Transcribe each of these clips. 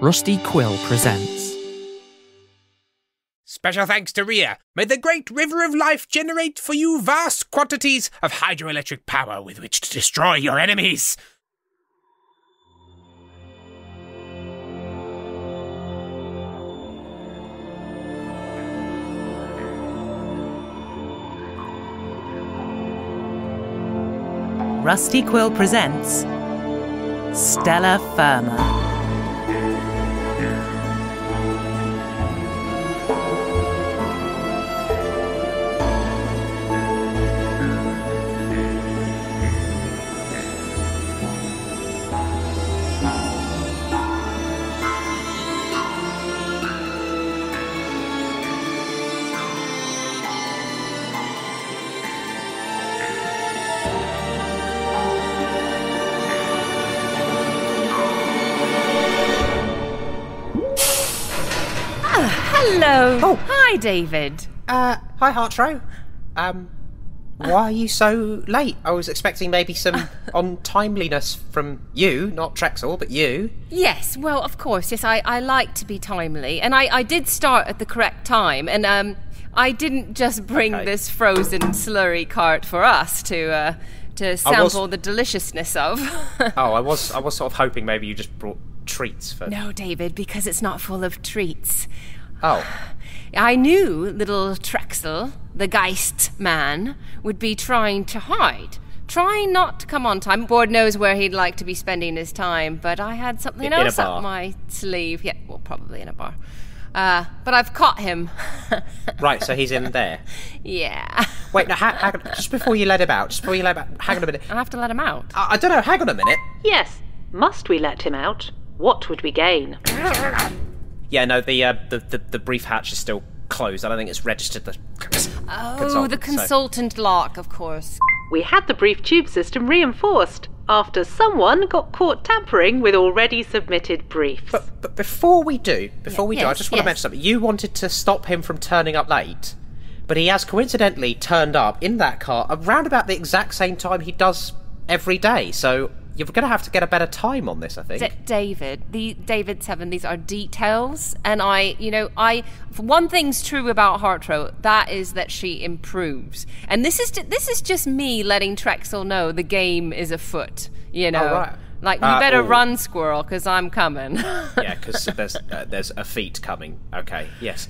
Rusty Quill presents. Special thanks to Leah. May the great river of life generate for you vast quantities of hydroelectric power with which to destroy your enemies. Rusty Quill presents Stellar FIRMA. Hello. Oh. Hi, David. Hi, Hartro. Why are you so late? I was expecting maybe some untimeliness from you, not Trexel, but you. Yes, well, of course, yes, I like to be timely. And I did start at the correct time. And I didn't just bring this frozen slurry cart for us to sample the deliciousness of. I was sort of hoping maybe you just brought treats for... No, David, because it's not full of treats. Oh. I knew little Trexel, the Geist man, would be trying to hide. Trying not to come on time. Lord knows where he'd like to be spending his time, but I had something else up my sleeve. Yeah, well, probably in a bar. But I've caught him. Right, so he's in there? Yeah. Wait, no, hang on. Just before you let him out, hang on a minute. I have to let him out. I don't know, hang on a minute. Yes. Must we let him out? What would we gain? Yeah, no, the brief hatch is still closed. I don't think it's registered the consultant. The consultant lock, of course. We had the brief tube system reinforced after someone got caught tampering with already submitted briefs. But before we do, I just want to mention something. You wanted to stop him from turning up late, but he has coincidentally turned up in that car around about the exact same time he does every day, so... You're going to have to get a better time on this, I think. David Seven, these are details. And one thing's true about Hartro, that is that she improves. And this is just me letting Trexel know the game is afoot, you know. Oh, right. Like, you better run, squirrel, because I'm coming. Yeah, because there's a feat coming. Okay, yes.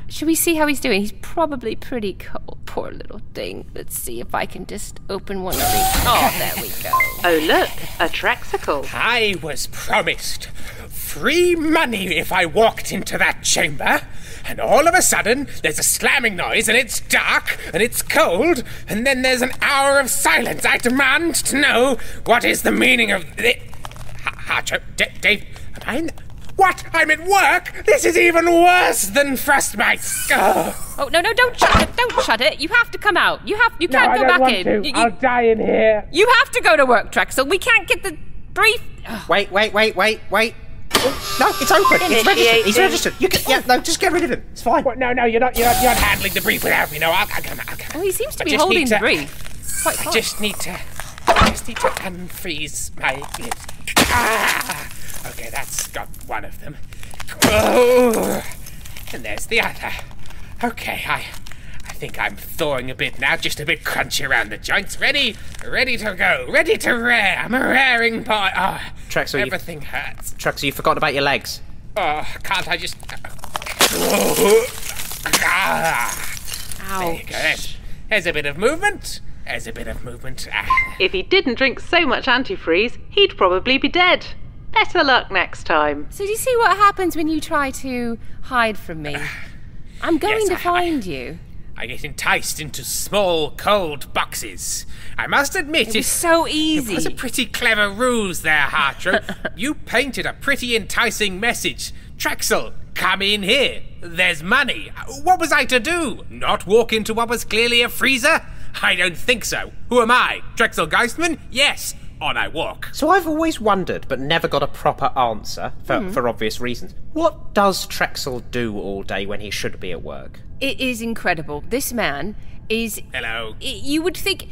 Should we see how he's doing? He's probably pretty cold. Poor little thing. Let's see if I can just open one of these. Oh, there we go. Oh, look, a Trexicle. I was promised free money if I walked into that chamber, and all of a sudden there's a slamming noise, and it's dark, and it's cold, and then there's an hour of silence. I demand to know what is the meaning of this. Dave, am I in the... What? I'm at work? This is even worse than frostbite. Oh, no, don't shut it. Don't shut it. You have to come out. You can't go back in. I'll die in here. You have to go to work, Trexel. We can't get the brief. Wait. Oh, no, it's open. It's registered. He's registered. You can, just get rid of him. It's fine. What? No, you're not handling the brief without me. No, I'll come. Well, he seems to be holding the brief. Quite I just need to unfreeze my lips. Okay, that's got one of them. Oh, and there's the other. Okay, I think I'm thawing a bit now, just a bit crunchy around the joints. Ready to go, ready to rear. I'm a raring boy. Oh, Trexel, everything hurts. Trexel, you forgot about your legs. Oh, can't I just... Ouch. There you go. There's a bit of movement. If he didn't drink so much antifreeze, he'd probably be dead. Better luck next time. So do you see what happens when you try to hide from me? I'm going to find you. I get enticed into small, cold boxes. I must admit it was so easy. It was a pretty clever ruse there, Hartro. You painted a pretty enticing message. Trexel, come in here. There's money. What was I to do? Not walk into what was clearly a freezer? I don't think so. Who am I? Trexel Geistman? Yes. On I walk. So I've always wondered, but never got a proper answer, for obvious reasons. What does Trexel do all day when he should be at work? It is incredible. This man is... Hello. You would think...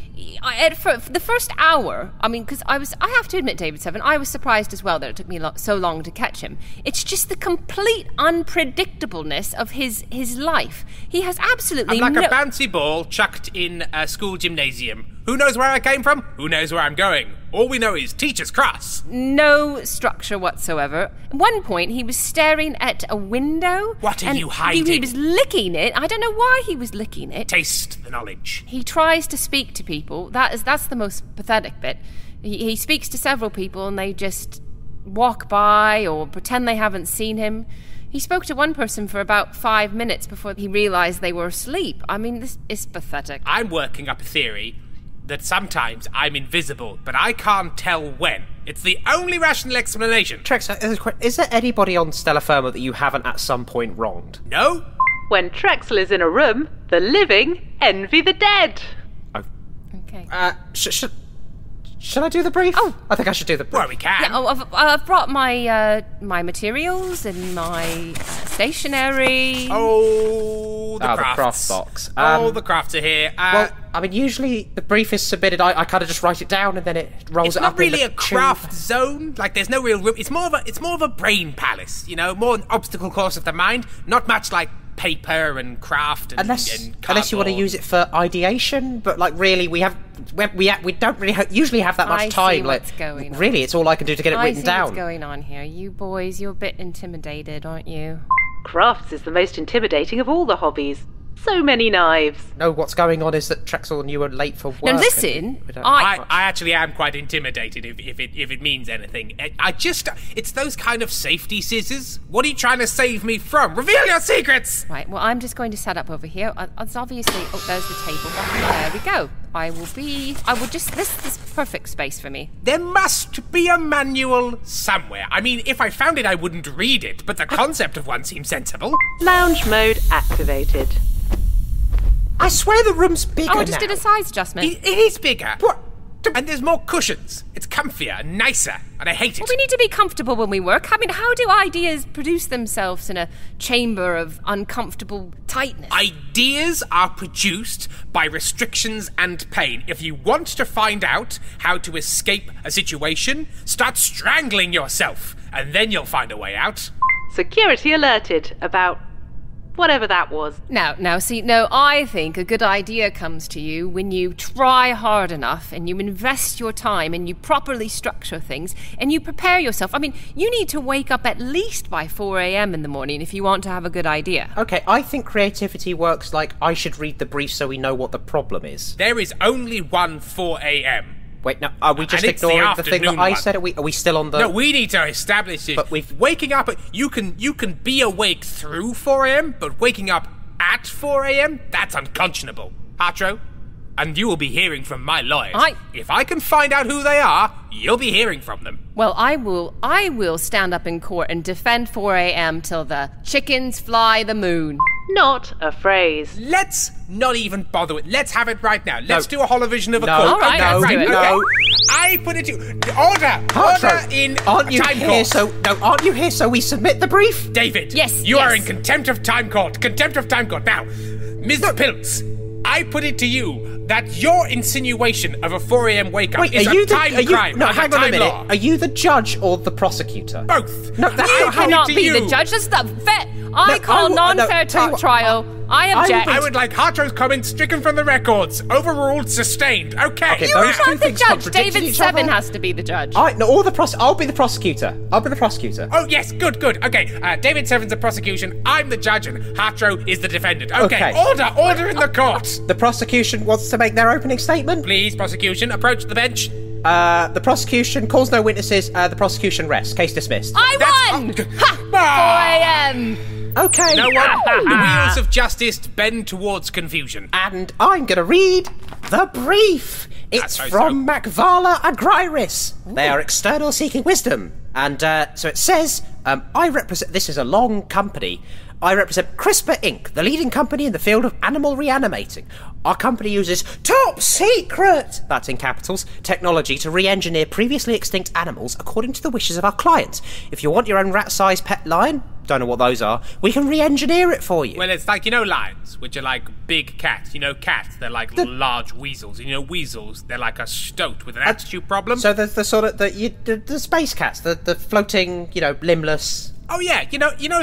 For the first hour, I mean, because I have to admit, David Seven, I was surprised as well that it took me so long to catch him. It's just the complete unpredictableness of his life. He has absolutely I'm like a bouncy ball chucked in a school gymnasium. Who knows where I came from? Who knows where I'm going? All we know is teacher's cross. No structure whatsoever. At one point, he was staring at a window. What are you hiding? He was licking it. I don't know why he was licking it. Taste the knowledge. He tries to speak to people. That's the most pathetic bit. He speaks to several people and they just walk by or pretend they haven't seen him. He spoke to one person for about 5 minutes before he realised they were asleep. I mean, this is pathetic. I'm working up a theory that sometimes I'm invisible, but I can't tell when. It's the only rational explanation. Trex, is there anybody on Stellar Firma that you haven't at some point wronged? No? When Trexel is in a room, the living envy the dead. Okay. Should I do the brief? Oh. I think I should do the brief. Well, we can. Yeah, I've brought my materials and my stationery. Oh, the crafts. The craft box. The crafts are here. Well, I mean, usually the brief is submitted, I kind of just write it down and then it rolls it up. It's not really in a craft zone. Like, there's no real room. It's more of a brain palace, you know, more an obstacle course of the mind. Not much like paper and craft and unless you want to use it for ideation, but like really we don't really usually have that much time. What's going on. Really, it's all I can do to get it written down. What's going on here? You boys, you're a bit intimidated, aren't you? Crafts is the most intimidating of all the hobbies. So many knives. No, what's going on is that Trexel and you are late for work. Now listen, I actually am quite intimidated if it means anything. It's those kind of safety scissors. What are you trying to save me from? Reveal your secrets! Right, well, I'm just going to set up over here. It's obviously... Oh, there's the table. There we go. This is perfect space for me. There must be a manual somewhere. I mean, if I found it, I wouldn't read it, but the concept of one seems sensible. Lounge mode activated. I swear the room's bigger now. I just did a size adjustment. It is bigger. What? And there's more cushions. It's comfier and nicer, and I hate it. Well, we need to be comfortable when we work. I mean, how do ideas produce themselves in a chamber of uncomfortable tightness? Ideas are produced by restrictions and pain. If you want to find out how to escape a situation, start strangling yourself, and then you'll find a way out. Security alerted about whatever that was. Now, I think a good idea comes to you when you try hard enough and you invest your time and you properly structure things and you prepare yourself. I mean, you need to wake up at least by 4 a.m. in the morning if you want to have a good idea. Okay, I think creativity works like I should read the brief so we know what the problem is. There is only one 4 a.m. Wait, now, are we just ignoring the thing that I said? Are we still on the... No, we need to establish this. But waking up... You can be awake through 4 a.m., but waking up at 4 a.m., that's unconscionable. Hatro, and you will be hearing from my lawyers. If I can find out who they are, you'll be hearing from them. Well, I will stand up in court and defend 4 a.m. till the chickens fly the moon. Not a phrase. Let's not even bother with. Let's have it right now. Let's do a holovision of a quote. All right, let's do it. No. I put it to order in aren't you time here court. Aren't you here so we submit the brief? David. Yes. You are in contempt of time court. Contempt of time court. Now, Ms. Piltz, I put it to you that your insinuation of a 4 a.m. wake-up is a time crime. No, hang on a minute. Law. Are you the judge or the prosecutor? Both. No, that's You not how cannot it be you. the judge. That's the vet. I call non-fair trial. I object. I would like Hartro's comments stricken from the records. Overruled, sustained. Okay. You are not the judge. David Seven has to be the judge. I'll be the prosecutor. I'll be the prosecutor. Oh, yes, good. Okay, David Seven's the prosecution, I'm the judge, and Hartro is the defendant. Okay. Order in the court. The prosecution wants to make their opening statement. Please, prosecution, approach the bench. The prosecution calls no witnesses. The prosecution rests. Case dismissed. I won! 4 a.m. Okay. No one. The wheels of justice bend towards confusion. And I'm going to read the brief. It's from Makvala Agryris. They are external seeking wisdom. And so it says, I represent... This is a long company. I represent CRISPR Inc., the leading company in the field of animal reanimating. Our company uses top secret, that's in capitals, technology to re-engineer previously extinct animals according to the wishes of our clients. If you want your own rat-sized pet lion, don't know what those are, we can re-engineer it for you. Well, it's like, lions, which are like big cats. Cats, they're like large weasels. And weasels, they're like a stoat with an attitude problem. So there's the sort of, the space cats, the floating, limbless... Oh yeah,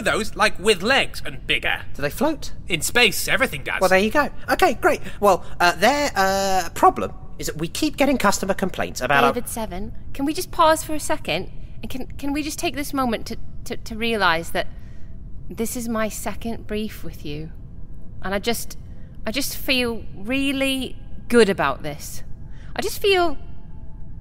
those, like with legs and bigger. Do they float? In space, everything does. Well, there you go. Okay, great. Well, their problem is that we keep getting customer complaints about David Seven, can we just pause for a second? And can we just take this moment to realise that this is my second brief with you? And I just feel really good about this. I just feel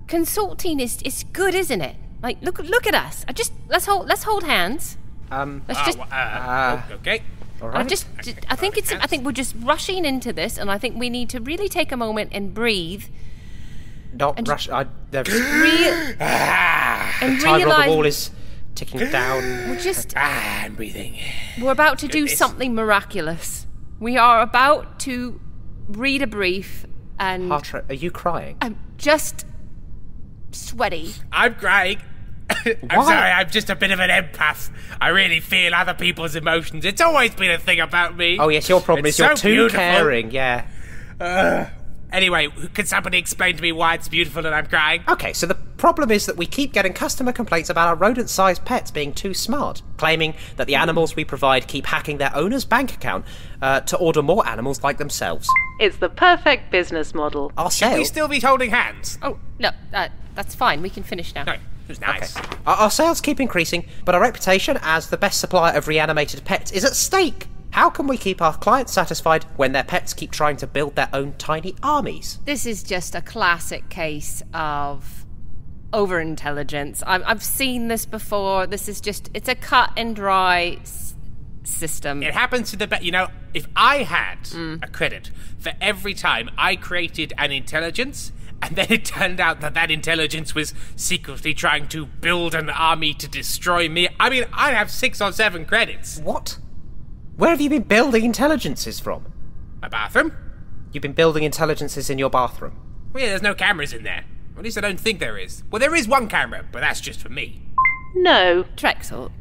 consulting is good, isn't it? Like, look at us. Let's hold hands. Okay. All right. I think we're just rushing into this, and I think we need to really take a moment and breathe. Not rush. And realize the ball is ticking down. I'm breathing. We're about to do something miraculous. We are about to read a brief, and Heart rate. Are you crying? I'm just sweaty. I'm crying. I'm sorry, I'm just a bit of an empath. I really feel other people's emotions. It's always been a thing about me. Oh yes, your problem is you're too beautiful. caring. Yeah. Anyway, could somebody explain to me why it's beautiful and I'm crying? Okay, so the problem is that we keep getting customer complaints about our rodent-sized pets being too smart, claiming that the animals we provide keep hacking their owner's bank account to order more animals like themselves. It's the perfect business model. Our Should we sales... still be holding hands? Oh no, that's fine. We can finish now. No, it was nice. Okay. Our sales keep increasing, but our reputation as the best supplier of reanimated pets is at stake. How can we keep our clients satisfied when their pets keep trying to build their own tiny armies? This is just a classic case of overintelligence. I've seen this before. This is it's a cut and dry system. It happens to the best. If I had a credit for every time I created an intelligence, and then it turned out that intelligence was secretly trying to build an army to destroy me, I'd have 6 or 7 credits. What? Where have you been building intelligences from? My bathroom? You've been building intelligences in your bathroom? Well, yeah, there's no cameras in there. Or at least I don't think there is. Well, there is one camera, but that's just for me. No. Trexel,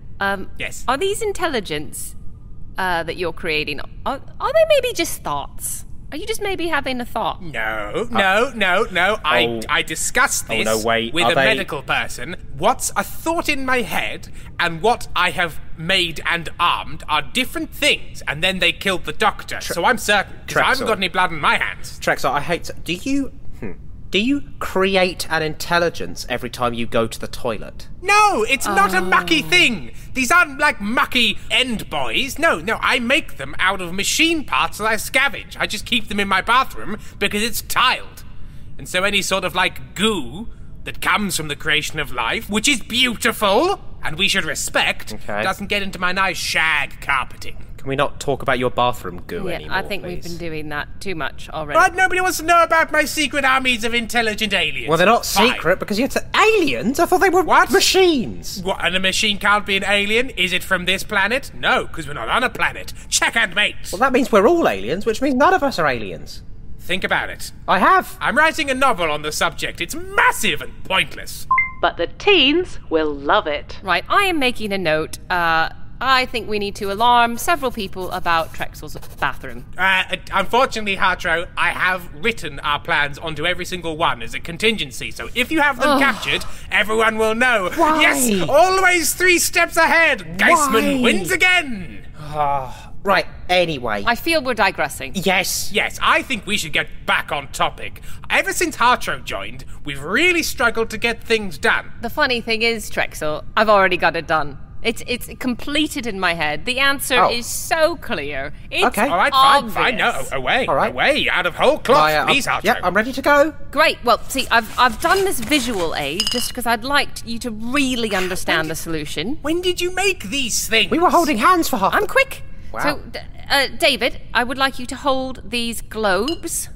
yes. Are these intelligence that you're creating, are they maybe just thoughts? Are you just maybe having a thought? No. I discussed this with a medical person. What's a thought in my head and what I have made and armed are different things, and then they killed the doctor. So I'm certain, because I haven't got any blood in my hands. Trexel, I hate to... Do you create an intelligence every time you go to the toilet? No, it's not a mucky thing. These aren't like mucky end boys. No, I make them out of machine parts that I scavenge. I just keep them in my bathroom because it's tiled. And so any sort of like goo that comes from the creation of life, which is beautiful and we should respect, doesn't get into my nice shag carpeting. Can we not talk about your bathroom goo anymore, I think please? we've been doing that too much already. But nobody wants to know about my secret armies of intelligent aliens. Well, they're not secret because you're aliens? I thought they were machines. What, and a machine can't be an alien? Is it from this planet? No, because we're not on a planet. Check and mate. Well, that means we're all aliens, which means none of us are aliens. Think about it. I have. I'm writing a novel on the subject. It's massive and pointless. But the teens will love it. Right, I am making a note. I think we need to alarm several people about Trexel's bathroom. Unfortunately, Hartro, I have written our plans onto every single one as a contingency, so if you have them captured, everyone will know. Why? Yes, always 3 steps ahead. Geisman wins again. Right, anyway. I feel we're digressing. Yes, I think we should get back on topic. Ever since Hartro joined, we've really struggled to get things done. The funny thing is, Trexel, I've already got it done. It's completed in my head. The answer is so clear. It's okay. All right, obvious. fine. No, away. All right. Away, out of whole cloth, please, Hartro. Yep, I'm ready to go. Great. Well, see, I've done this visual aid just because I'd like you to really understand the solution. When did you make these things? We were holding hands for half. I'm quick. Wow. So, David, I would like you to hold these globes.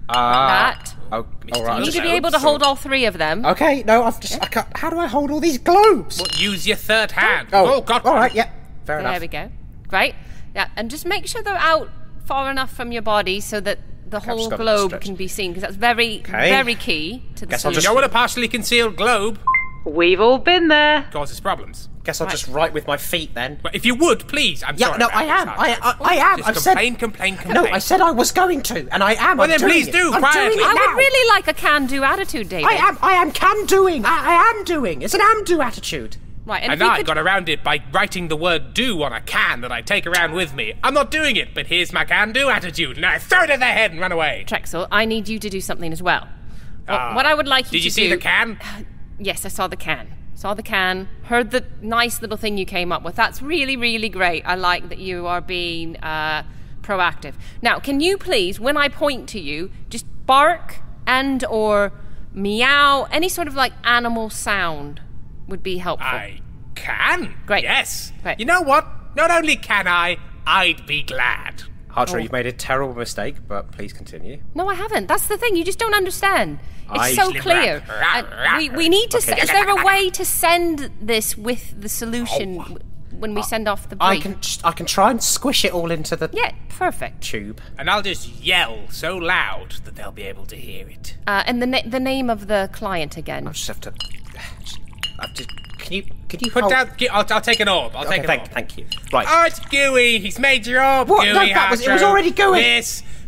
That. Oh, all right. You need to be able to hold all 3 of them. Okay, no, I can't. How do I hold all these globes? Well, use your third hand. Oh, got all right, yeah. Fair enough. There we go. Great. Yeah, and just make sure they're out far enough from your body so that the whole globe can be seen, because that's very, very key to the solution. You don't want a partially concealed globe. We've all been there. Causes problems. Guess I'll just write with my feet then. But if you would, please. I'm sorry. No, I am. I am. Just complain. No, I said I was going to, and I am. Well, then please do, quietly. I would really like a can-do attitude, David. I am can-doing. I am doing. It's an am-do attitude. Right, And I got around it by writing the word do on a can that I take around with me. I'm not doing it, but here's my can-do attitude, and I throw it at their head and run away. Trexel, I need you to do something as well. What I would like you to do... Did you see the can? Yes, I saw the can. Heard the nice little thing you came up with. That's really, really great. I like that you are being proactive. Now, can you please, when I point to you, just bark and or meow, any sort of like animal sound would be helpful. I can? Great. Yes. Great. You know what? Not only can I'd be glad. Archer, you've made a terrible mistake, but please continue. No, I haven't. That's the thing. You just don't understand. It's so clear. We need to... Okay. Is there a way to send this with the solution when we send off the brief? I can try and squish it all into the perfect tube. And I'll just yell so loud that they'll be able to hear it. And the name of the client again. I'll just have to... Can you put hold... down... I'll take an orb. Thank you. Right. Oh, it's gooey. He's made your orb. What? Gooey, No, it was already gooey.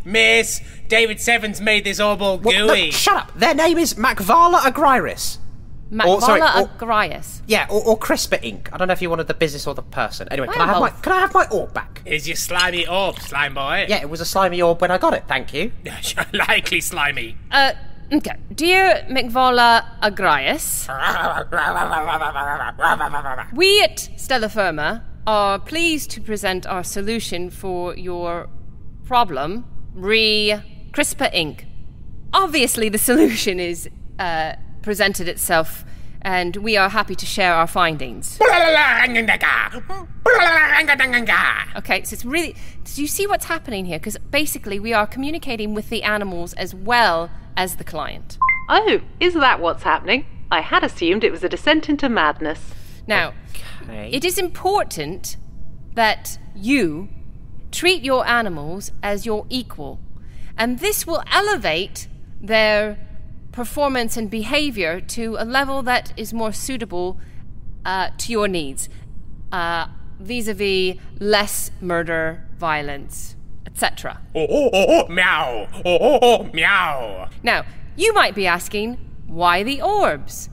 Miss. David Seven's made this orb all gooey. No, shut up. Their name is Makvala Agryris. Makvala Agryris. Yeah, or CRISPR Inc. I don't know if you wanted the business or the person. Anyway, can I have my orb back? Here's your slimy orb, slime boy. Yeah, it was a slimy orb when I got it. Thank you. Likely slimy. Okay. Dear Makvala Agryris, we at Stella FIRMA are pleased to present our solution for your problem, CRISPR Inc. Obviously, the solution is presented itself, and we are happy to share our findings. Okay, so it's really... Do you see what's happening here? Because basically we are communicating with the animals as well as the client. Oh, is that what's happening? I had assumed it was a descent into madness. Now, it is important that you treat your animals as your equal, and this will elevate their performance and behavior to a level that is more suitable to your needs, vis-a-vis less murder, violence, etc. Meow. Meow. Now, you might be asking, why the orbs?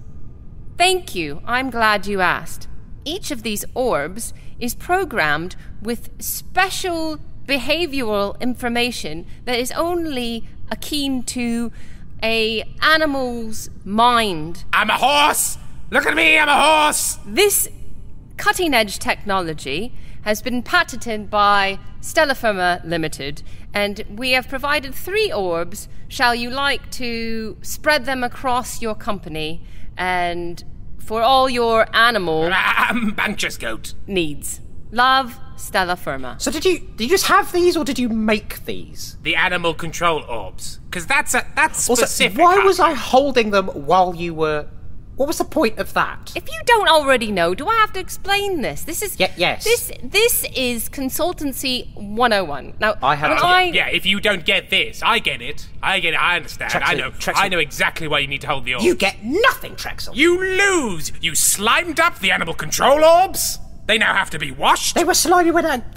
Thank you. I'm glad you asked. Each of these orbs is programmed with special behavioral information that is only akin to a animal's mind. I'm a horse! Look at me, I'm a horse! This cutting-edge technology has been patented by Stella FIRMA Limited, and we have provided 3 orbs. Shall you like to spread them across your company and for all your animal Banches goat needs? Love, Stella FIRMA. So did you just have these, or did you make these? The animal control orbs. Because that's specific. Also, why was I holding them while you were... What was the point of that? If you don't already know, do I have to explain this? This is... Yes. This is consultancy 101. Now, Yeah, if you don't get this, I get it. I understand. I know exactly why you need to hold the orbs. You get nothing, Trexel. You lose! You slimed up the animal control orbs? They now have to be washed? They were slimy when I got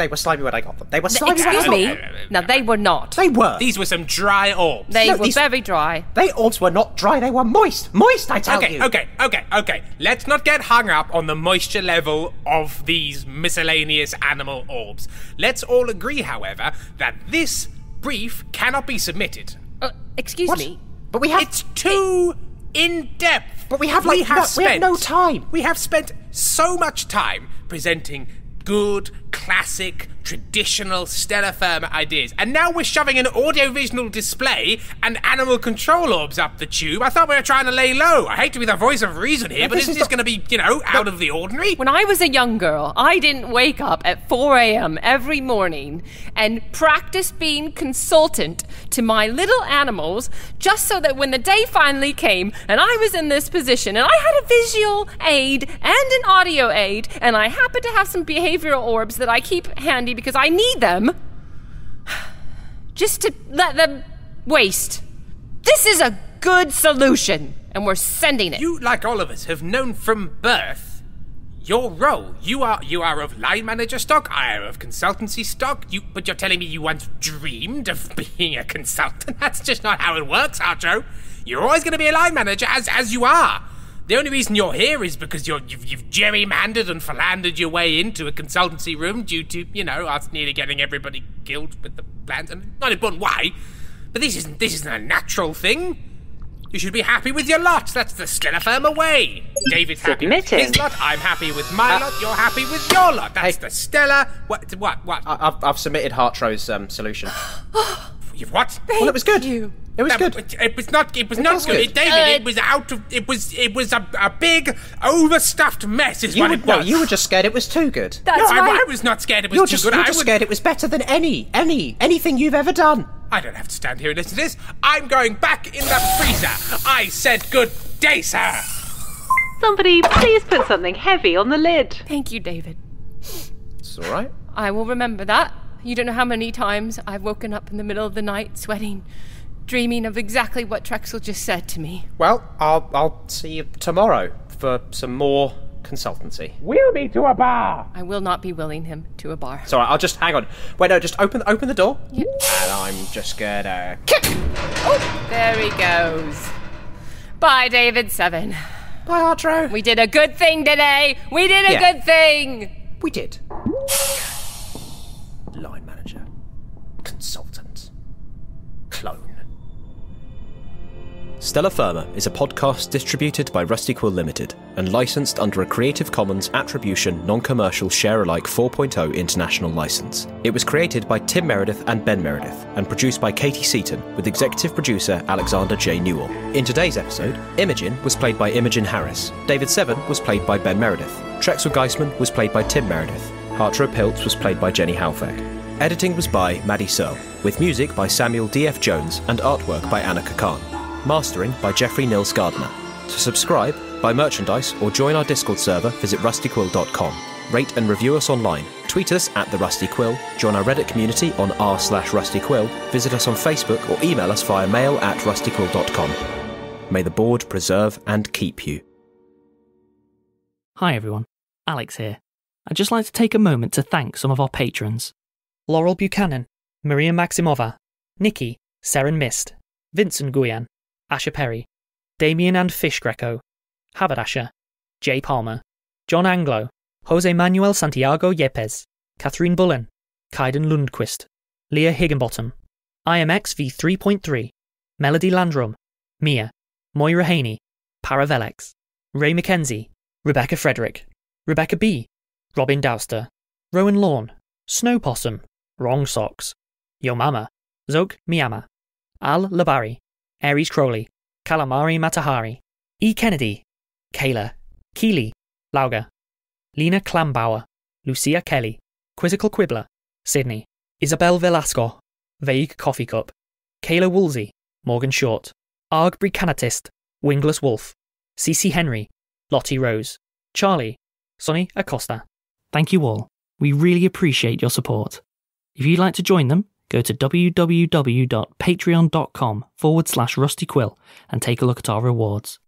them. They were slimy. Excuse me? No, they were not. They were. These were some dry orbs. They were very dry. They orbs were not dry, they were moist. Moist, I tell you. Okay. Let's not get hung up on the moisture level of these miscellaneous animal orbs. Let's all agree, however, that this brief cannot be submitted. Excuse me? But we have... It's too in-depth. But we have no time. We have spent so much time presenting good, classic, traditional Stella FIRMA ideas, and now we're shoving an audiovisual display and animal control orbs up the tube. I thought we were trying to lay low. I hate to be the voice of reason here, but isn't this going to be, out of the ordinary? When I was a young girl, I didn't wake up at 4 a.m. every morning and practice being consultant to my little animals just so that when the day finally came and I was in this position and I had a visual aid and an audio aid and I happened to have some behavioral orbs that I keep handy because I need them, just to let them waste. This is a good solution. and we're sending it. You, like all of us, have known from birth your role. You are of line manager stock, I am of consultancy stock, but you're telling me you once dreamed of being a consultant? That's just not how it works, Archo. You're always going to be a line manager, as you are. The only reason you're here is because you've gerrymandered and philandered your way into a consultancy room due to, us nearly getting everybody killed with the plans. And not important why, but this isn't a natural thing. You should be happy with your lot. That's the Stella Firma way. David's happy with his lot. I'm happy with my lot. You're happy with your lot. That's the Stella. What? I've submitted Hartro's solution. You've what? Well, it was good. It was good. It was not good. David, it was a big, overstuffed mess is what it was. Well, you were just scared it was too good. I was not scared it was too good. You're just scared it was better than anything you've ever done. I don't have to stand here and listen to this. I'm going back in the freezer. I said good day, sir. Somebody please put something heavy on the lid. Thank you, David. It's all right. I will remember that. You don't know how many times I've woken up in the middle of the night sweating, dreaming of exactly what Trexel just said to me. Well, I'll see you tomorrow for some more consultancy. Wheel me to a bar. I will not be willing him to a bar. It's all right, I'll just hang on. Wait, no, just open the door. Yeah. And I'm just gonna kick. Oh, there he goes. Bye, David 7. Bye, Artro. We did a good thing today. We did a good thing. We did. Line manager. Consultant. Clone. Stella Firma is a podcast distributed by Rusty Quill Limited and licensed under a Creative Commons Attribution Non-Commercial Share-alike 4.0 international license. It was created by Tim Meredith and Ben Meredith and produced by Katie Seaton with executive producer Alexander J. Newell. In today's episode, Imogen was played by Imogen Harris, David Seven was played by Ben Meredith, Trexel Geisman was played by Tim Meredith, Hartro Piltz was played by Jenny Halfeck. Editing was by Maddie Searle, with music by Samuel D.F. Jones and artwork by Anna Kakan. Mastering by Jeffrey Nils Gardner. To subscribe, buy merchandise or join our Discord server, visit rustyquill.com. Rate and review us online. Tweet us at The Rusty Quill, join our Reddit community on r/rustyquill, visit us on Facebook or email us via mail@rustyquill.com. May the board preserve and keep you. Hi everyone, Alex here. I'd just like to take a moment to thank some of our patrons. Laurel Buchanan, Maria Maksimova, Nikki, Seren Mist, Vincent Nguyen, Asha Perry, DamienandFishGreco, Haberdasher, J. Palmer, John Anglo, Jose Manuel Santiago Yepes, Katherine Bullen, Kyden Lundquist, Leah Higginbotham, IMX V3.3, Melody Landrum, Mia, Moira Haney, Paravelex, Ray McKenzie, Rebecca Frederick, Rebecca B, Robin Dowster, Rowan Lawn, Snow Possum, Wrong Socks, Yo Mama, Zog Miyama, Al Labari, Aries Crowley, Calamari Matahari, E. Kennedy, Kayla, Keeley, Lauger, Lena Klambauer, Lucia Kelly, Quizzical Quibbler, Sydney, Isabel Velasco, Vague Coffee Cup, Kayla Woolsey, Morgan Short, Arg Bricanatist, Wingless Wolf, CC Henry, Lottie Rose, Charlie, Sonny Acosta. Thank you all. We really appreciate your support. If you'd like to join them, go to www.patreon.com/rustyquill and take a look at our rewards.